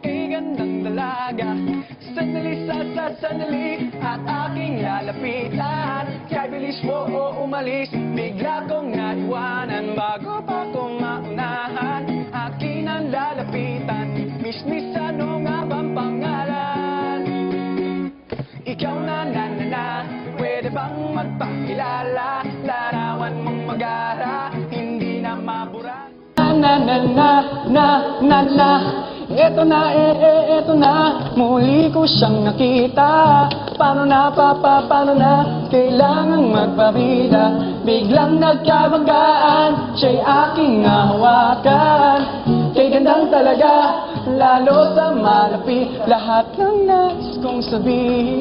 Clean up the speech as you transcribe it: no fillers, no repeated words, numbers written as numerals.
kay gandang dalaga. Sandali sa sandali at aking lalapitan. Kaya bilis mo o umalis, bigla kong naiwanan. Bago pa kong maunahan, akin ang lalapitan. Miss, ano nga bang pangalan? Ikaw na, pwede bang magpakilala? Larawan mong magara, hindi na mabura. Eto na, muli ko siyang nakita. Paano na, paano na, kailangang magpabida. Biglang nagkabanggaan, siya'y aking hawakan. Kay gandang talaga, lalo sa malapi, lahat ng nais kong sabihin.